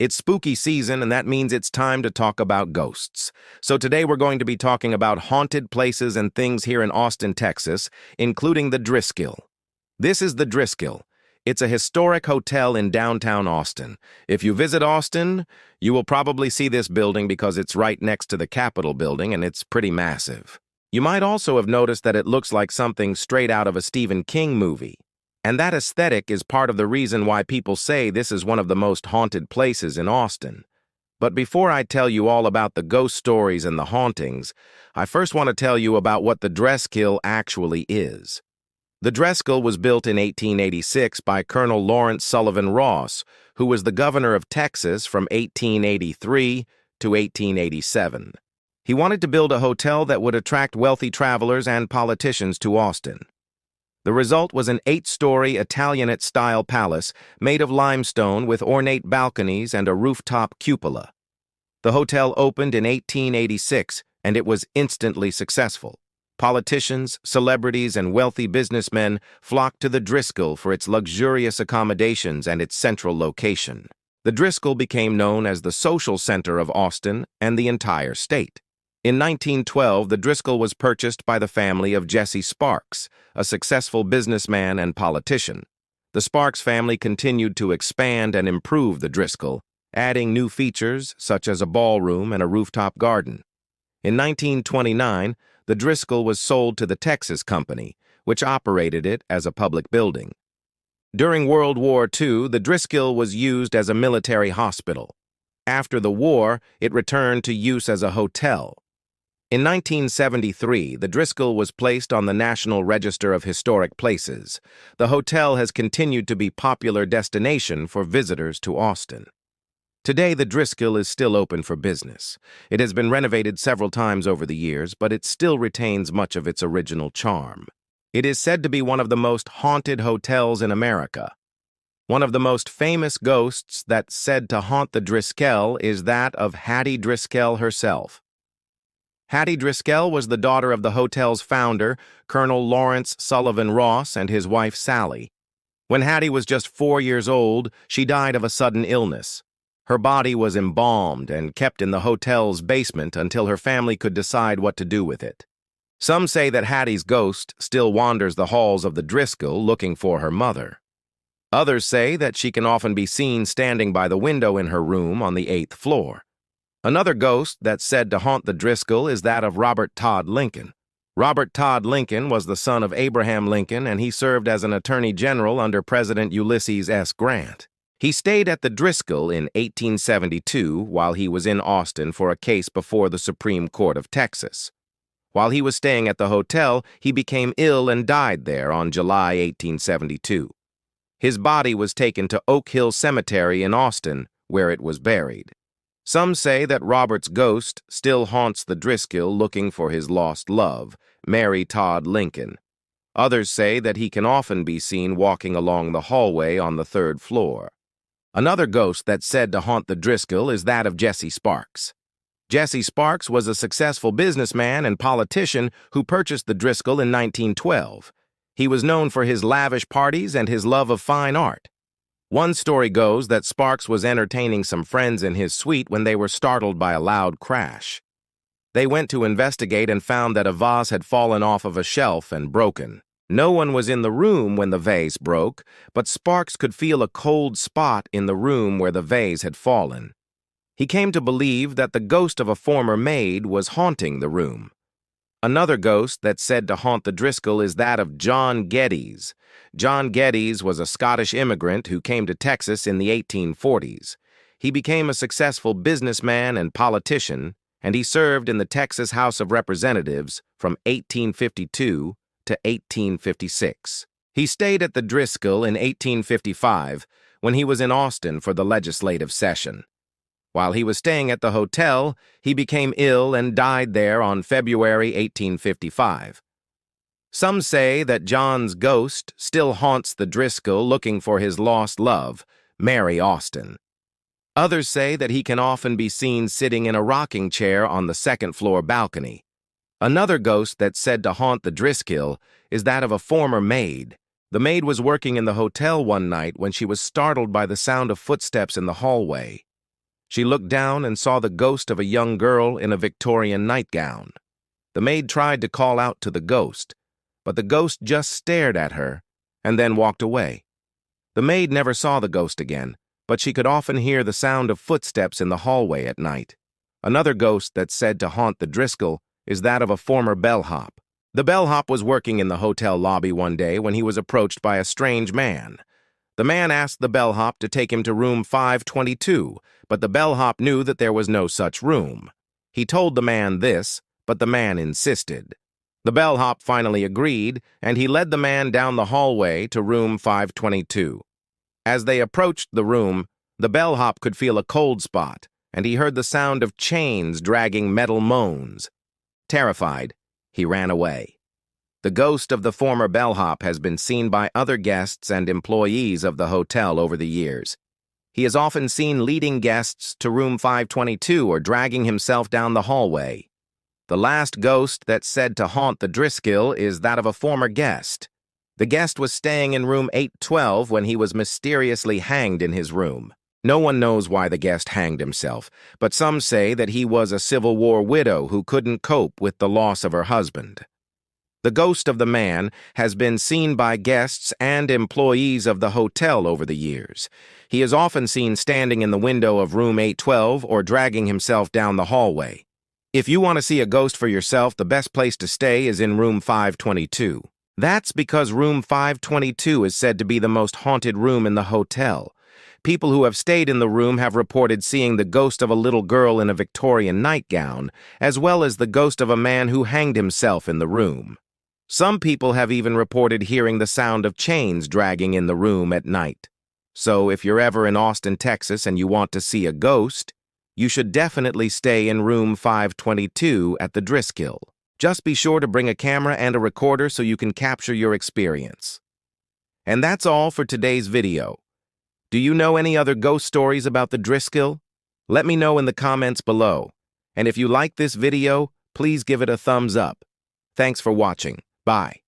It's spooky season, and that means it's time to talk about ghosts. So today we're going to be talking about haunted places and things here in Austin, Texas, including the Driskill. This is the Driskill. It's a historic hotel in downtown Austin. If you visit Austin, you will probably see this building because it's right next to the Capitol building and it's pretty massive. You might also have noticed that it looks like something straight out of a Stephen King movie. And that aesthetic is part of the reason why people say this is one of the most haunted places in Austin. But before I tell you all about the ghost stories and the hauntings, I first want to tell you about what the Driskill actually is. The Driskill was built in 1886 by Colonel Lawrence Sullivan Ross, who was the governor of Texas from 1883 to 1887. He wanted to build a hotel that would attract wealthy travelers and politicians to Austin. The result was an 8-story Italianate-style palace made of limestone with ornate balconies and a rooftop cupola. The hotel opened in 1886, and it was instantly successful. Politicians, celebrities, and wealthy businessmen flocked to the Driskill for its luxurious accommodations and its central location. The Driskill became known as the social center of Austin and the entire state. In 1912, the Driskill was purchased by the family of Jesse Sparks, a successful businessman and politician. The Sparks family continued to expand and improve the Driskill, adding new features such as a ballroom and a rooftop garden. In 1929, the Driskill was sold to the Texas Company, which operated it as a public building. During World War II, the Driskill was used as a military hospital. After the war, it returned to use as a hotel. In 1973, the Driskill was placed on the National Register of Historic Places. The hotel has continued to be a popular destination for visitors to Austin. Today, the Driskill is still open for business. It has been renovated several times over the years, but it still retains much of its original charm. It is said to be one of the most haunted hotels in America. One of the most famous ghosts that's said to haunt the Driskill is that of Hattie Driskill herself. Hattie Driskill was the daughter of the hotel's founder, Colonel Lawrence Sullivan Ross, and his wife Sally. When Hattie was just 4 years old, she died of a sudden illness. Her body was embalmed and kept in the hotel's basement until her family could decide what to do with it. Some say that Hattie's ghost still wanders the halls of the Driskill looking for her mother. Others say that she can often be seen standing by the window in her room on the 8th floor. Another ghost that's said to haunt the Driskill is that of Robert Todd Lincoln. Robert Todd Lincoln was the son of Abraham Lincoln, and he served as an attorney general under President Ulysses S. Grant. He stayed at the Driskill in 1872 while he was in Austin for a case before the Supreme Court of Texas. While he was staying at the hotel, he became ill and died there on July 1872. His body was taken to Oak Hill Cemetery in Austin, where it was buried. Some say that Robert's ghost still haunts the Driskill looking for his lost love, Mary Todd Lincoln. Others say that he can often be seen walking along the hallway on the 3rd floor. Another ghost that's said to haunt the Driskill is that of Jesse Sparks. Jesse Sparks was a successful businessman and politician who purchased the Driskill in 1912. He was known for his lavish parties and his love of fine art. One story goes that Sparks was entertaining some friends in his suite when they were startled by a loud crash. They went to investigate and found that a vase had fallen off of a shelf and broken. No one was in the room when the vase broke, but Sparks could feel a cold spot in the room where the vase had fallen. He came to believe that the ghost of a former maid was haunting the room. Another ghost that's said to haunt the Driskill is that of John Geddes. John Geddes was a Scottish immigrant who came to Texas in the 1840s. He became a successful businessman and politician, and he served in the Texas House of Representatives from 1852 to 1856. He stayed at the Driskill in 1855 when he was in Austin for the legislative session. While he was staying at the hotel, he became ill and died there on February 1855. Some say that John's ghost still haunts the Driskill looking for his lost love, Mary Austin. Others say that he can often be seen sitting in a rocking chair on the 2nd floor balcony. Another ghost that's said to haunt the Driskill is that of a former maid. The maid was working in the hotel one night when she was startled by the sound of footsteps in the hallway. She looked down and saw the ghost of a young girl in a Victorian nightgown. The maid tried to call out to the ghost, but the ghost just stared at her and then walked away. The maid never saw the ghost again, but she could often hear the sound of footsteps in the hallway at night. Another ghost that's said to haunt the Driskill is that of a former bellhop. The bellhop was working in the hotel lobby one day when he was approached by a strange man. The man asked the bellhop to take him to room 522, but the bellhop knew that there was no such room. He told the man this, but the man insisted. The bellhop finally agreed, and he led the man down the hallway to room 522. As they approached the room, the bellhop could feel a cold spot, and he heard the sound of chains dragging metal moans. Terrified, he ran away. The ghost of the former bellhop has been seen by other guests and employees of the hotel over the years. He is often seen leading guests to room 522 or dragging himself down the hallway. The last ghost that's said to haunt the Driskill is that of a former guest. The guest was staying in room 812 when he was mysteriously hanged in his room. No one knows why the guest hanged himself, but some say that he was a Civil War widow who couldn't cope with the loss of her husband. The ghost of the man has been seen by guests and employees of the hotel over the years. He is often seen standing in the window of room 812 or dragging himself down the hallway. If you want to see a ghost for yourself, the best place to stay is in room 522. That's because room 522 is said to be the most haunted room in the hotel. People who have stayed in the room have reported seeing the ghost of a little girl in a Victorian nightgown, as well as the ghost of a man who hanged himself in the room. Some people have even reported hearing the sound of chains dragging in the room at night. So if you're ever in Austin, Texas, and you want to see a ghost, you should definitely stay in room 522 at the Driskill. Just be sure to bring a camera and a recorder so you can capture your experience. And that's all for today's video. Do you know any other ghost stories about the Driskill? Let me know in the comments below. And if you like this video, please give it a thumbs up. Thanks for watching. Bye.